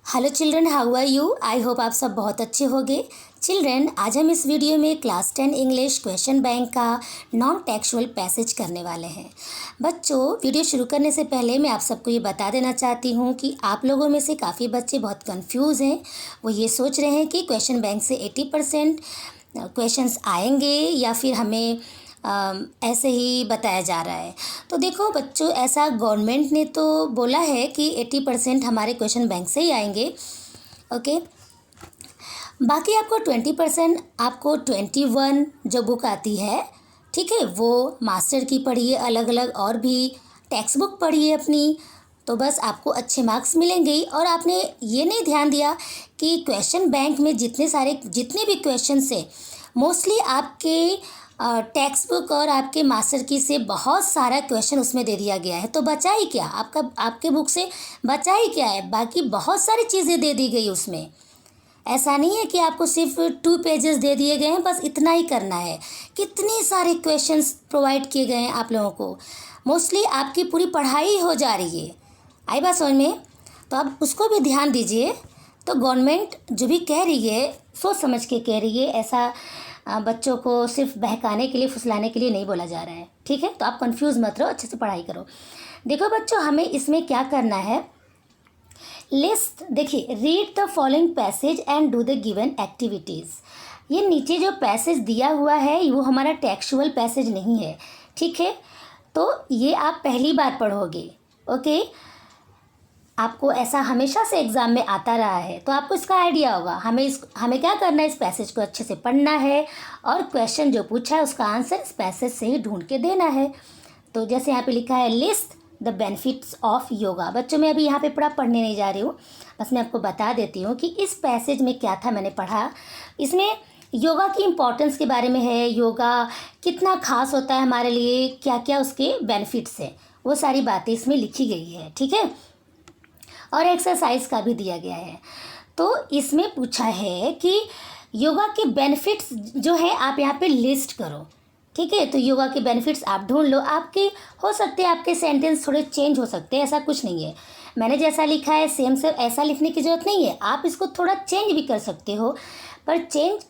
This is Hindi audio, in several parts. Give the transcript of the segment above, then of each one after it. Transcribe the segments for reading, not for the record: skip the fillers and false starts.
Hello children, how are you? I hope आप सब बहुत अच्छे होंगे। चिल्ड्रन, आज हम इस वीडियो में क्लास 10 इंग्लिश क्वेश्चन बैंक का नॉन टेक्सुअल पैसेज करने वाले हैं। बच्चों, वीडियो शुरू करने से पहले मैं आप सबको ये बता देना चाहती हूँ कि आप लोगों में से काफ़ी बच्चे बहुत कंफ्यूज हैं। वो ये सोच रहे हैं कि क्वेश्चन बैंक से 80% क्वेश्चंस आएंगे या फिर हमें ऐसे ही बताया जा रहा है। तो देखो बच्चों, ऐसा गवर्नमेंट ने तो बोला है कि 80% हमारे क्वेश्चन बैंक से ही आएंगे। ओके, बाकी आपको 20% आपको 21 जो बुक आती है, ठीक है, वो मास्टर की पढ़िए, अलग अलग और भी टेक्स्ट बुक पढ़िए अपनी, तो बस आपको अच्छे मार्क्स मिलेंगे ही। और आपने ये नहीं ध्यान दिया कि क्वेश्चन बैंक में जितने भी क्वेश्चन से मोस्टली आपके टेक्स्ट बुक और आपके मास्टर की से बहुत सारा क्वेश्चन उसमें दे दिया गया है। तो बचा ही क्या आपके बुक से? बचा ही क्या है? बाकी बहुत सारी चीज़ें दे दी गई उसमें। ऐसा नहीं है कि आपको सिर्फ 2 पेजेस दे दिए गए हैं, बस इतना ही करना है। कितने सारे क्वेश्चंस प्रोवाइड किए गए हैं आप लोगों को। मोस्टली आपकी पूरी पढ़ाई हो जा रही है। आई बात समझ में? तो आप उसको भी ध्यान दीजिए। तो गवर्नमेंट जो भी कह रही है, सोच समझ के कह रही है। ऐसा बच्चों को सिर्फ बहकाने के लिए, फुसलाने के लिए नहीं बोला जा रहा है, ठीक है? तो आप कंफ्यूज मत रहो, अच्छे से पढ़ाई करो। देखो बच्चों, हमें इसमें क्या करना है, लिस्ट देखिए, read the following passage and do the given activities. ये नीचे जो पैसेज दिया हुआ है वो हमारा टेक्सुअल पैसेज नहीं है, ठीक है? तो ये आप पहली बार पढ़ोगे, ओके? आपको ऐसा हमेशा से एग्ज़ाम में आता रहा है, तो आपको इसका आइडिया होगा। हमें क्या करना है, इस पैसेज को अच्छे से पढ़ना है और क्वेश्चन जो पूछा है उसका आंसर इस पैसेज से ही ढूंढ के देना है। तो जैसे यहाँ पे लिखा है, list the benefits of yoga. बच्चों, मैं अभी यहाँ पे पूरा पढ़ने नहीं जा रही हूँ, बस मैं आपको बता देती हूँ कि इस पैसेज में क्या था। मैंने पढ़ा, इसमें योगा की इम्पोर्टेंस के बारे में है, योगा कितना खास होता है हमारे लिए, क्या क्या उसके बेनिफिट्स हैं, वो सारी बातें इसमें लिखी गई है, ठीक है? और एक्सरसाइज का भी दिया गया है। तो इसमें पूछा है कि योगा के बेनिफिट्स जो है आप यहाँ पे लिस्ट करो, ठीक है? तो योगा के बेनिफिट्स आप ढूंढ लो। आपके हो सकते हैं आपके सेंटेंस थोड़े चेंज हो सकते हैं, ऐसा कुछ नहीं है। मैंने जैसा लिखा है सेम से ऐसा लिखने की ज़रूरत नहीं है, आप इसको थोड़ा चेंज भी कर सकते हो। पर चेंज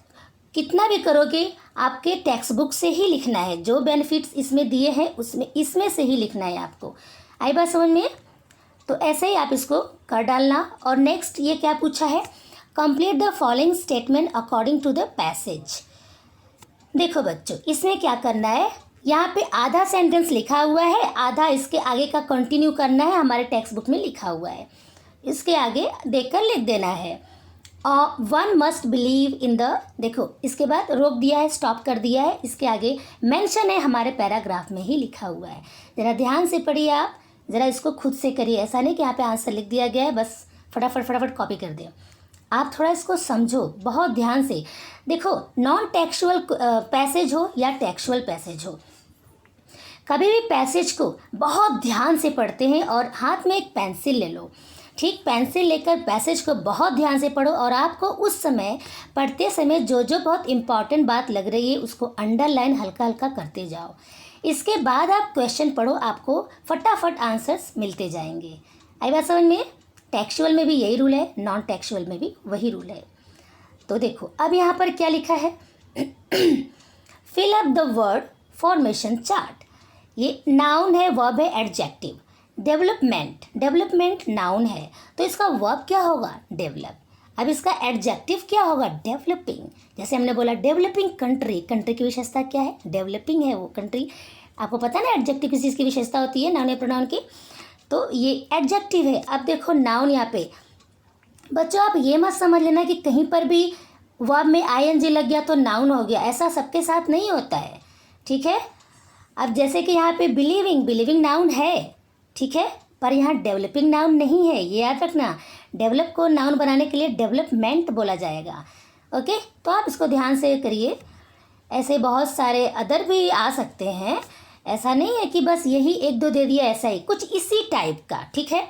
कितना भी करोगे, आपके टेक्स्ट बुक से ही लिखना है। जो बेनिफिट्स इसमें दिए हैं इसमें से ही लिखना है आपको। आई बात समझ में? तो ऐसे ही आप इसको कर डालना। और नेक्स्ट ये क्या पूछा है, complete the following statement according to the passage. देखो बच्चों, इसमें क्या करना है, यहाँ पे आधा सेंटेंस लिखा हुआ है, आधा इसके आगे का कंटिन्यू करना है। हमारे टेक्स्ट बुक में लिखा हुआ है, इसके आगे देखकर लिख देना है। One must believe in the, देखो इसके बाद रोक दिया है, स्टॉप कर दिया है, इसके आगे मेंशन है, हमारे पैराग्राफ में ही लिखा हुआ है। ज़रा ध्यान से पढ़िए आप, ज़रा इसको खुद से करिए। ऐसा नहीं कि यहाँ पे आंसर लिख दिया गया है, बस फटाफट कॉपी कर दें। आप थोड़ा इसको समझो बहुत ध्यान से। देखो, नॉन टेक्सुअल पैसेज हो या टेक्सुअल पैसेज हो, कभी भी पैसेज को बहुत ध्यान से पढ़ते हैं। और हाथ में एक पेंसिल ले लो, ठीक? पेंसिल लेकर पैसेज को बहुत ध्यान से पढ़ो। और आपको उस समय पढ़ते समय जो जो बहुत इंपॉर्टेंट बात लग रही है उसको अंडरलाइन हल्का हल्का करते जाओ। इसके बाद आप क्वेश्चन पढ़ो, आपको फटाफट आंसर्स मिलते जाएंगे। आई बात समझ में? टेक्सुअल में भी यही रूल है, नॉन टेक्सुअल में भी वही रूल है। तो देखो अब यहाँ पर क्या लिखा है, fill up the word formation chart. ये नाउन है, वर्ब है, एडजेक्टिव। डेवलपमेंट नाउन है, तो इसका वर्ब क्या होगा, डेवलप। अब इसका एडजेक्टिव क्या होगा, डेवलपिंग। जैसे हमने बोला डेवलपिंग कंट्री, कंट्री की विशेषता क्या है, डेवलपिंग है वो कंट्री। आपको पता है ना एडजेक्टिव किस चीज़ की विशेषता होती है, नाउन या प्रोनाउन की। तो ये एडजेक्टिव है। अब देखो नाउन, यहाँ पे बच्चों आप ये मत समझ लेना कि कहीं पर भी वर्ब में आईएनजी लग गया तो नाउन हो गया, ऐसा सबके साथ नहीं होता है, ठीक है? अब जैसे कि यहाँ पे बिलीविंग नाउन है, ठीक है, पर यहाँ डेवलपिंग नाउन नहीं है, ये याद रखना। डेवलप को नाउन बनाने के लिए डेवलपमेंट बोला जाएगा, ओके? तो आप इसको ध्यान से करिए। ऐसे बहुत सारे अदर भी आ सकते हैं, ऐसा नहीं है कि बस यही एक दो दे दिया, ऐसा ही कुछ इसी टाइप का, ठीक है?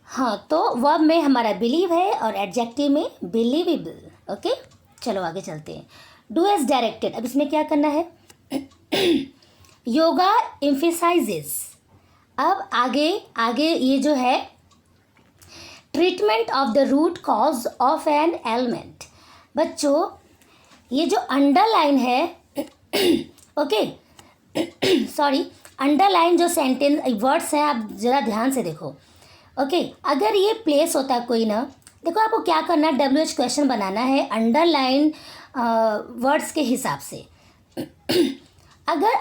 हाँ, तो वर्ब में हमारा बिलीव है और एडजेक्टिव में बिलीवेबल, ओके? चलो आगे चलते हैं। Do as directed. अब इसमें क्या करना है, योगा एम्फेसाइजेस। अब आगे ये जो है treatment of the root cause of an element. बच्चों ये जो अंडरलाइन है ओके सॉरी, अंडरलाइन जो सेंटेंस वर्ड्स हैं आप ज़रा ध्यान से देखो। ओके अगर ये प्लेस होता कोई ना, देखो आपको क्या करना है, WH क्वेश्चन बनाना है अंडरलाइन वर्ड्स के हिसाब से। अगर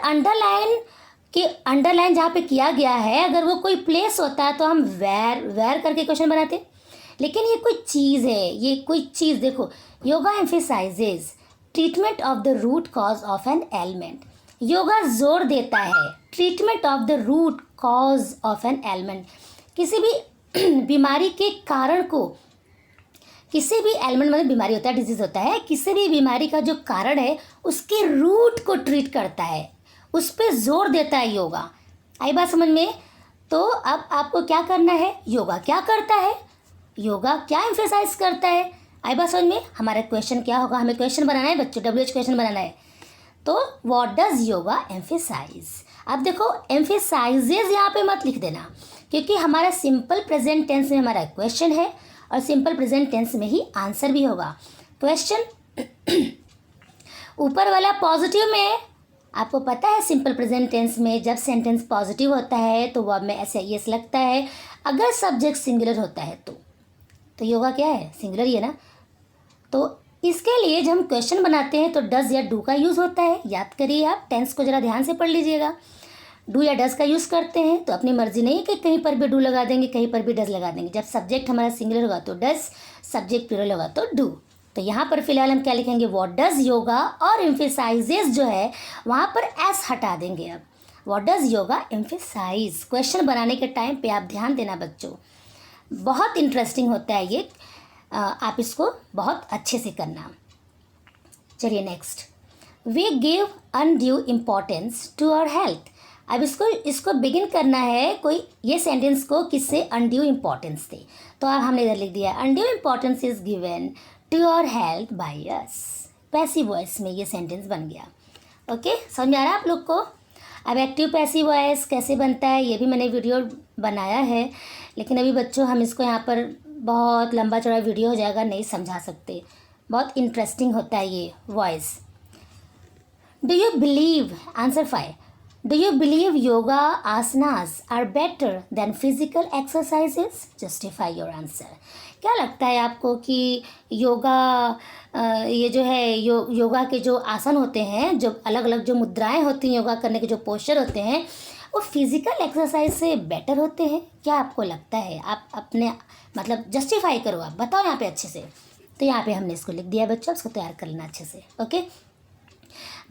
अंडरलाइन जहाँ पे किया गया है अगर वो कोई प्लेस होता तो हम वेर करके क्वेश्चन बनाते, लेकिन ये कोई चीज़ है, ये कोई चीज़। देखो yoga emphasises treatment of the root cause of an element. Yoga जोर देता है treatment of the root cause of an element, किसी भी बीमारी के कारण को, किसी भी एलिमेंट मतलब बीमारी होता है, डिजीज़ होता है, किसी भी बीमारी का जो कारण है उसके रूट को ट्रीट करता है, उस पर जोर देता है योगा। आई बात समझ में? तो अब आपको क्या करना है, योगा क्या करता है, योगा क्या एम्फेसाइज करता है, आई बात समझ में? हमारा क्वेश्चन क्या होगा, हमें क्वेश्चन बनाना है बच्चों, WH क्वेश्चन बनाना है। तो व्हाट डज योगा एम्फेसाइज। अब देखो एम्फेसाइजेज यहाँ पे मत लिख देना, क्योंकि हमारा सिंपल प्रेजेंट टेंस में हमारा क्वेश्चन है और सिंपल प्रेजेंट टेंस में ही आंसर भी होगा। क्वेश्चन ऊपर वाला पॉजिटिव में, आपको पता है सिंपल प्रेजेंट टेंस में जब सेंटेंस पॉजिटिव होता है तो वर्ब में ऐसे यस लगता है, अगर सब्जेक्ट सिंगुलर होता है तो योगा क्या है, सिंगुलर ही है ना। तो इसके लिए जब हम क्वेश्चन बनाते हैं तो डज या डू का यूज़ होता है। याद करिए, आप टेंस को ज़रा ध्यान से पढ़ लीजिएगा। डू या डज का यूज़ करते हैं तो अपनी मर्जी नहीं है कि कहीं पर भी डू लगा देंगे, कहीं पर भी डज लगा देंगे। जब सब्जेक्ट हमारा सिंगुलर होगा तो डज, सब्जेक्ट प्लूरल होगा तो डू। तो यहाँ पर फिलहाल हम क्या लिखेंगे, व्हाट डज योगा, और एम्फेसाइजेज जो है वहाँ पर एस हटा देंगे। अब what does yoga emphasise. Question बनाने के टाइम पे आप ध्यान देना बच्चों, बहुत इंटरेस्टिंग होता है ये, आप इसको बहुत अच्छे से करना। चलिए next, we give undue importance to our health. अब इसको बिगिन करना है, कोई ये सेंटेंस को किससे, अनड्यू इम्पोर्टेंस थे। तो अब हमने इधर लिख दिया undue importance is given to our health by us. Passive voice में ये सेंटेंस बन गया। ओके समझ में आ रहा है आप लोग को? अब एक्टिव पैसिव वॉइस कैसे बनता है ये भी मैंने वीडियो बनाया है, लेकिन अभी बच्चों हम इसको यहाँ पर बहुत लंबा चौड़ा वीडियो हो जाएगा, नहीं समझा सकते। बहुत इंटरेस्टिंग होता है ये voice. Do you believe, answer 5, do you believe yoga asanas are better than physical exercises? Justify your answer. क्या लगता है आपको कि योगा ये जो है योगा के जो आसन होते हैं, जो अलग अलग जो मुद्राएं होती हैं, योगा करने के जो पोस्चर होते हैं, वो फिज़िकल एक्सरसाइज से बेटर होते हैं? क्या आपको लगता है? आप अपने मतलब जस्टिफाई करो, आप बताओ यहाँ पे अच्छे से। तो यहाँ पे हमने इसको लिख दिया बच्चों, इसको तैयार कर लेना अच्छे से। ओके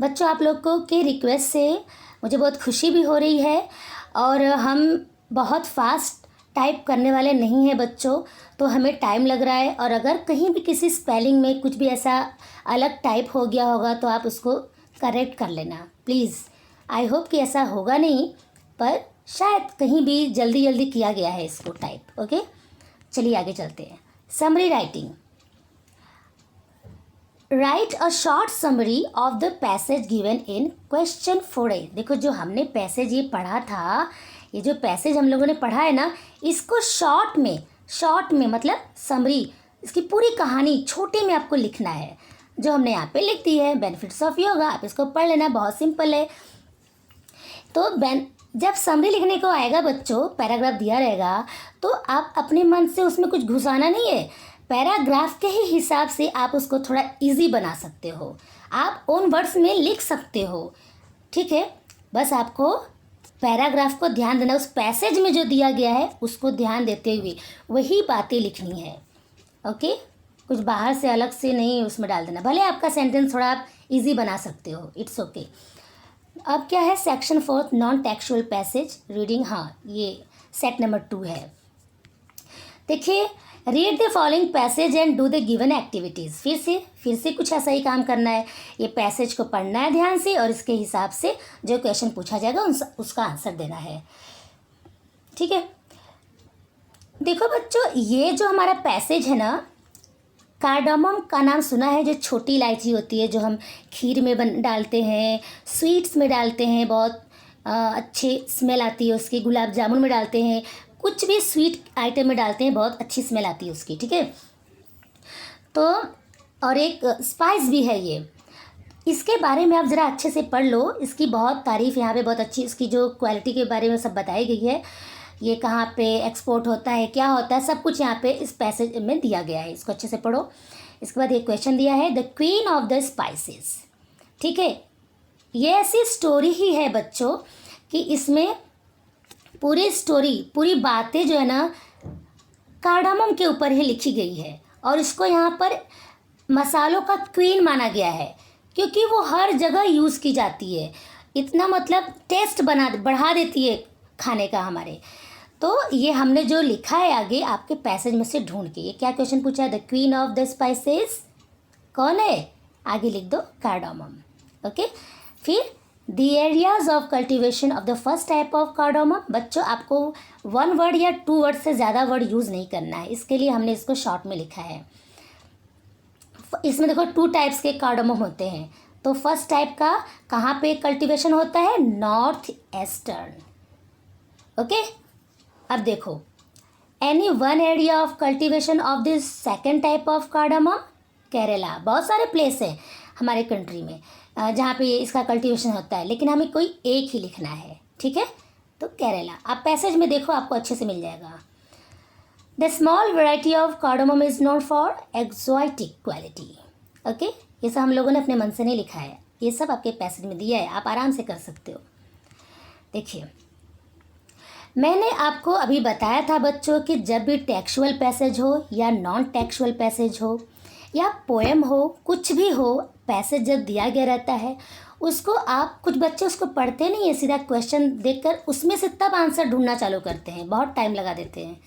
बच्चों, आप लोग को की रिक्वेस्ट से मुझे बहुत खुशी भी हो रही है, और हम बहुत फास्ट टाइप करने वाले नहीं हैं बच्चों, तो हमें टाइम लग रहा है। और अगर कहीं भी किसी स्पेलिंग में कुछ भी ऐसा अलग टाइप हो गया होगा तो आप उसको करेक्ट कर लेना प्लीज़। आई होप कि ऐसा होगा नहीं, पर शायद कहीं भी जल्दी जल्दी किया गया है इसको टाइप। ओके चलिए आगे चलते हैं। Summary writing, right a short summary of the passage given in question 4A। देखो जो हमने पैसेज ये पढ़ा था, ये जो पैसेज हम लोगों ने पढ़ा है ना, इसको शॉर्ट में मतलब समरी, इसकी पूरी कहानी छोटे में आपको लिखना है, जो हमने यहाँ पे लिख दी है। बेनिफिट्स ऑफ योगा, आप इसको पढ़ लेना, बहुत सिंपल है। तो जब समरी लिखने को आएगा बच्चों, पैराग्राफ दिया रहेगा, तो आप अपने मन से उसमें कुछ घुसाना नहीं है, पैराग्राफ के ही हिसाब से आप उसको थोड़ा इजी बना सकते हो, आप ओन वर्ड्स में लिख सकते हो। ठीक है, बस आपको पैराग्राफ को ध्यान देना, उस पैसेज में जो दिया गया है उसको ध्यान देते हुए वही बातें लिखनी है। ओके, कुछ बाहर से अलग से नहीं उसमें डाल देना, भले आपका सेंटेंस थोड़ा आप इजी बना सकते हो, इट्स ओके। अब क्या है, section 4 non textual passage reading. हाँ, ये सेट नंबर 2 है। देखिए, read the following passage and do the given activities. फिर से कुछ ऐसा ही काम करना है, ये पैसेज को पढ़ना है ध्यान से, और इसके हिसाब से जो क्वेश्चन पूछा जाएगा उसका आंसर देना है। ठीक है, देखो बच्चों, ये जो हमारा पैसेज है ना, कार्डामम का नाम सुना है, जो छोटी इलायची होती है, जो हम खीर में डालते हैं, स्वीट्स में डालते हैं, बहुत अच्छी स्मेल आती है उसकी, गुलाब जामुन में डालते हैं, कुछ भी स्वीट आइटम में डालते हैं बहुत अच्छी स्मेल आती है उसकी, ठीक है। तो और एक स्पाइस भी है ये, इसके बारे में आप ज़रा अच्छे से पढ़ लो, इसकी बहुत तारीफ़ यहाँ पे बहुत अच्छी, इसकी जो क्वालिटी के बारे में सब बताई गई है, ये कहाँ पे एक्सपोर्ट होता है, क्या होता है, सब कुछ यहाँ पे इस पैसेज में दिया गया है। इसको अच्छे से पढ़ो। इसके बाद एक क्वेश्चन दिया है, the queen of the spices, ठीक है। ये ऐसी स्टोरी ही है बच्चों कि इसमें पूरी स्टोरी, पूरी बातें जो है ना कार्डामम के ऊपर ही लिखी गई है, और इसको यहाँ पर मसालों का क्वीन माना गया है क्योंकि वो हर जगह यूज़ की जाती है। इतना मतलब टेस्ट बढ़ा देती है खाने का हमारे। तो ये हमने जो लिखा है आगे आपके पैसेज में से ढूंढ के, ये क्या क्वेश्चन पूछा है, the queen of the spices कौन है, आगे लिख दो कार्डामम, ओके। फिर the areas of cultivation of the first type of cardamom, बच्चों आपको 1 वर्ड या 2 वर्ड से ज़्यादा वर्ड यूज़ नहीं करना है, इसके लिए हमने इसको शॉर्ट में लिखा है। इसमें देखो 2 टाइप्स के कार्डामम होते हैं। तो फर्स्ट टाइप का कहाँ पे कल्टीवेशन होता है, नॉर्थ ईस्टर्न, ओके। अब देखो any one area of cultivation of this second type of cardamom, Kerala. बहुत सारे प्लेस है हमारे कंट्री में जहाँ पे इसका कल्टीवेशन होता है, लेकिन हमें कोई एक ही लिखना है, ठीक है। तो केरला, आप पैसेज में देखो आपको अच्छे से मिल जाएगा। The small variety of cardamom is known for exotic quality, okay. ये सब हम लोगों ने अपने मन से नहीं लिखा है, ये सब आपके पैसेज में दिया है, आप आराम से कर सकते हो। देखिए मैंने आपको अभी बताया था बच्चों कि जब भी टेक्सुअल पैसेज हो या नॉन टेक्सुअल पैसेज हो या पोएम हो, कुछ भी हो, पैसेज जब दिया गया रहता है उसको आप, कुछ बच्चे उसको पढ़ते नहीं है, सीधा क्वेश्चन देखकर उसमें से तब आंसर ढूंढना चालू करते हैं, बहुत टाइम लगा देते हैं।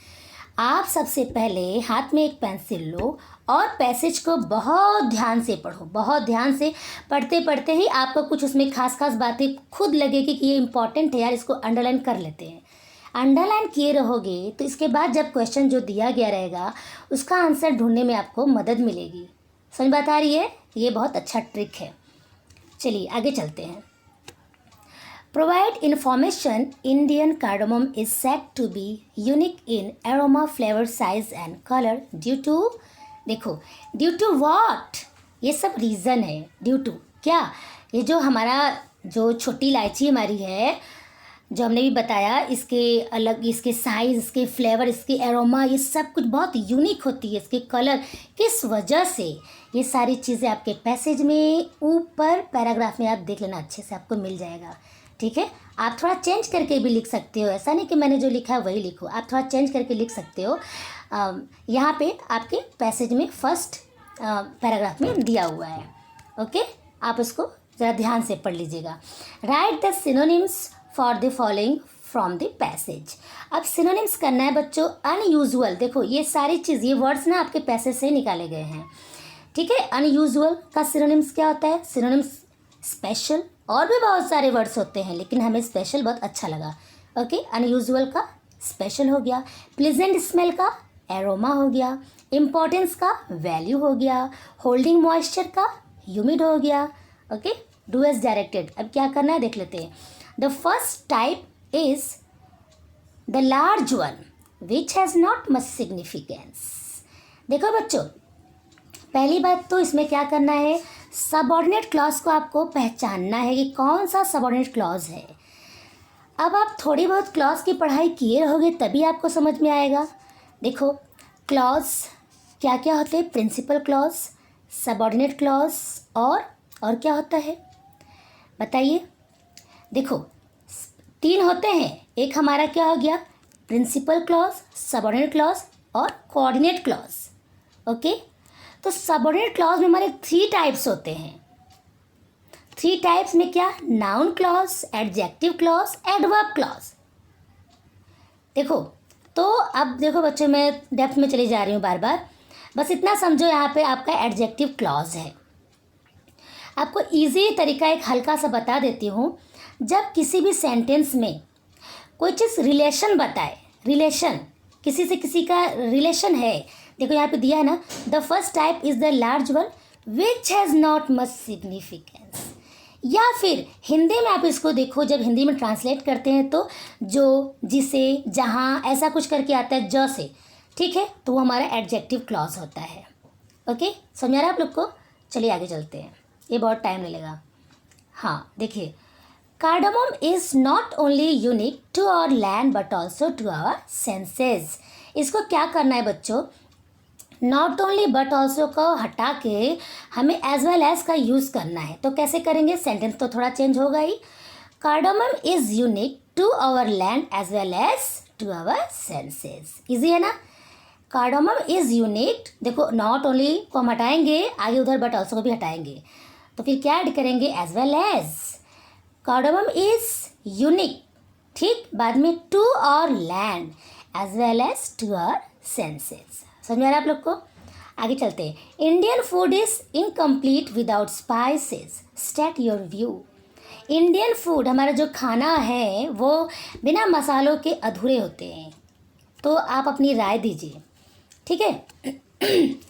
आप सबसे पहले हाथ में एक पेंसिल लो और पैसेज को बहुत ध्यान से पढ़ो, बहुत ध्यान से। पढ़ते पढ़ते ही आपको कुछ उसमें खास बातें खुद लगेगी कि ये इंपॉर्टेंट है यार, इसको अंडरलाइन कर लेते हैं। अंडरलाइन किए रहोगे तो इसके बाद जब क्वेश्चन जो दिया गया रहेगा उसका आंसर ढूंढने में आपको मदद मिलेगी। समझ बात आ रही है, ये बहुत अच्छा ट्रिक है। चलिए आगे चलते हैं। Provide information, Indian cardamom is said to be unique in aroma, flavor, size and color due to, देखो due to what, ये सब रीज़न है। ड्यू टू क्या, ये जो हमारा जो छोटी इलायची हमारी है, जो हमने भी बताया, इसके अलग, इसके साइज़, इसके फ्लेवर, इसके एरोमा, ये सब कुछ बहुत यूनिक होती है, इसके कलर, किस वजह से, ये सारी चीज़ें आपके पैसेज में ऊपर पैराग्राफ में आप देख लेना, अच्छे से आपको मिल जाएगा, ठीक है। आप थोड़ा चेंज करके भी लिख सकते हो, ऐसा नहीं कि मैंने जो लिखा है वही लिखो, आप थोड़ा चेंज करके लिख सकते हो। यहाँ पे आपके पैसेज में फर्स्ट पैराग्राफ में दिया हुआ है, ओके। आप उसको ज़रा ध्यान से पढ़ लीजिएगा। Right the synonyms for the following from the passage. अब सिनोनिम्स करना है बच्चों, अनयूजुअल। देखो ये सारी चीज़, ये वर्ड्स ना आपके पैसेज से निकाले गए हैं, ठीक है। अनयूजुअल का सिनोनिम्स क्या होता है, सिनोनिम्स स्पेशल, और भी बहुत सारे वर्ड्स होते हैं लेकिन हमें स्पेशल बहुत अच्छा लगा, ओके। अनयूजुअल का स्पेशल हो गया, प्लीजेंट स्मेल का एरोमा हो गया, इम्पोर्टेंस का वैल्यू हो गया, होल्डिंग मॉइस्चर का ह्यूमिड हो गया, ओके। Do as directed. अब क्या करना है देख लेते हैं। The first type is the large one which has not much significance. देखो बच्चों, पहली बात तो इसमें क्या करना है, सबऑर्डिनेट क्लॉज को आपको पहचानना है कि कौन सा सबऑर्डिनेट क्लॉज है। अब आप थोड़ी बहुत क्लॉज की पढ़ाई किए रहोगे तभी आपको समझ में आएगा। देखो क्लॉज क्या क्या होते हैं, प्रिंसिपल क्लॉज, सबऑर्डिनेट क्लॉज और क्या होता है बताइए। देखो 3 होते हैं, एक हमारा क्या हो गया, प्रिंसिपल क्लॉज, सबऑर्डिनेट क्लॉज और कोऑर्डिनेट क्लॉज, ओके। तो सबऑर्डिनेट क्लॉज में हमारे 3 टाइप्स होते हैं। 3 टाइप्स में क्या, noun clause, adjective clause, adverb clause. देखो तो अब देखो बच्चों, मैं डेप्थ में चली जा रही हूँ बार बार, बस इतना समझो यहाँ पे आपका एडजेक्टिव क्लॉज है। आपको इजी तरीका एक हल्का सा बता देती हूँ। जब किसी भी सेंटेंस में कोई चीज़ रिलेशन बताए, रिलेशन, किसी से किसी का रिलेशन है, देखो यहाँ पे दिया है ना, the first type is the large one which has not much significance. या फिर हिंदी में आप इसको देखो, जब हिंदी में ट्रांसलेट करते हैं तो जो, जिसे, जहाँ ऐसा कुछ करके आता है ज से, ठीक है, तो वो हमारा एडजेक्टिव क्लॉज होता है। ओके, समझ आ रहा है आप लोग को? चलिए आगे चलते हैं, ये बहुत टाइम लगेगा। हाँ देखिए, cardamom is not only unique to our land but also to our senses. इसको क्या करना है बच्चों, नॉट ओनली बट ऑल्सो को हटा के हमें एज वेल एज का यूज़ करना है। तो कैसे करेंगे, सेंटेंस तो थोड़ा चेंज होगा ही। Cardamom is unique to our land as well as to our senses. Easy है ना? कार्डामम इज़ यूनिक, देखो नॉट ओनली को हम हटाएंगे, आगे उधर बट ऑल्सो को भी हटाएंगे, तो फिर क्या ऐड करेंगे, as well as. Cardamom is unique, ठीक, बाद में to our land as well as to our senses. समझ में आ रहा है आप लोग को? आगे चलते हैं। Indian food is incomplete without spices, state your view. Indian food, हमारा जो खाना है वो बिना मसालों के अधूरे होते हैं, तो आप अपनी राय दीजिए, ठीक है।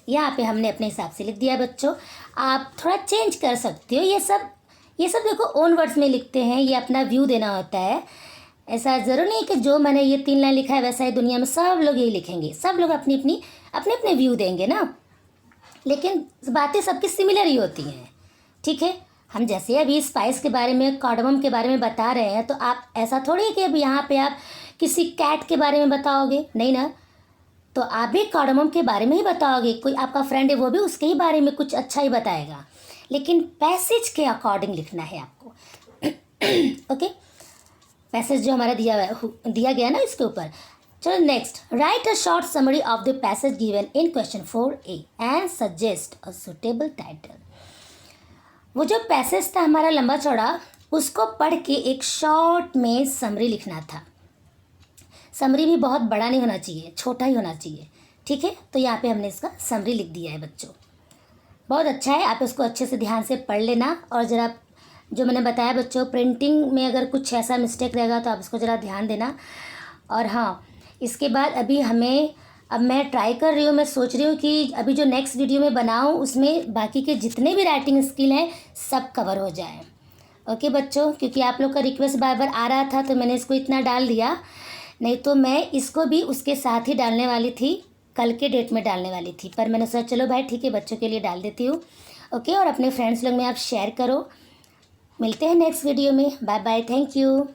यहाँ पे हमने अपने हिसाब से लिख दिया है बच्चों, आप थोड़ा चेंज कर सकते हो। ये सब देखो ओन वर्ड्स में लिखते हैं, ये अपना व्यू देना होता है। ऐसा ज़रूर नहीं कि जो मैंने ये 3 लाइन लिखा है वैसा ही दुनिया में सब लोग यही लिखेंगे, सब लोग अपनी अपने व्यू देंगे ना, लेकिन बातें सबकी सिमिलर ही होती हैं, ठीक है। हम जैसे अभी स्पाइस के बारे में, कार्डमम के बारे में बता रहे हैं, तो आप ऐसा थोड़ी है कि अब यहाँ पे आप किसी कैट के बारे में बताओगे, नहीं ना, तो आप भी कार्डमम के बारे में ही बताओगे। कोई आपका फ्रेंड है वो भी उसके ही बारे में कुछ अच्छा ही बताएगा, लेकिन पैसेज के अकॉर्डिंग लिखना है आपको। ओके, पैसेज जो हमारा दिया गया ना इसके ऊपर। चलो next, right a short summary of the passage given in question 4A and suggest a suitable title. वो जो पैसेज था हमारा लंबा चौड़ा, उसको पढ़ के एक शॉर्ट में समरी लिखना था। समरी भी बहुत बड़ा नहीं होना चाहिए, छोटा ही होना चाहिए, ठीक है। तो यहाँ पे हमने इसका समरी लिख दिया है बच्चों, बहुत अच्छा है, आप इसको अच्छे से ध्यान से पढ़ लेना। और ज़रा जो मैंने बताया बच्चों, प्रिंटिंग में अगर कुछ ऐसा मिस्टेक रहेगा तो आप इसको ज़रा ध्यान देना। और हाँ, इसके बाद अब मैं ट्राई कर रही हूँ, मैं सोच रही हूँ कि अभी जो नेक्स्ट वीडियो में बनाऊँ उसमें बाकी के जितने भी राइटिंग स्किल हैं सब कवर हो जाए। ओके बच्चों, क्योंकि आप लोग का रिक्वेस्ट बार बार आ रहा था तो मैंने इसको इतना डाल दिया, नहीं तो मैं इसको भी उसके साथ ही डालने वाली थी, कल के डेट में डालने वाली थी, पर मैंने सोचा चलो भाई ठीक है, बच्चों के लिए डाल देती हूँ। ओके, और अपने फ्रेंड्स लोग में आप शेयर करो। मिलते हैं नेक्स्ट वीडियो में, बाय बाय, थैंक यू।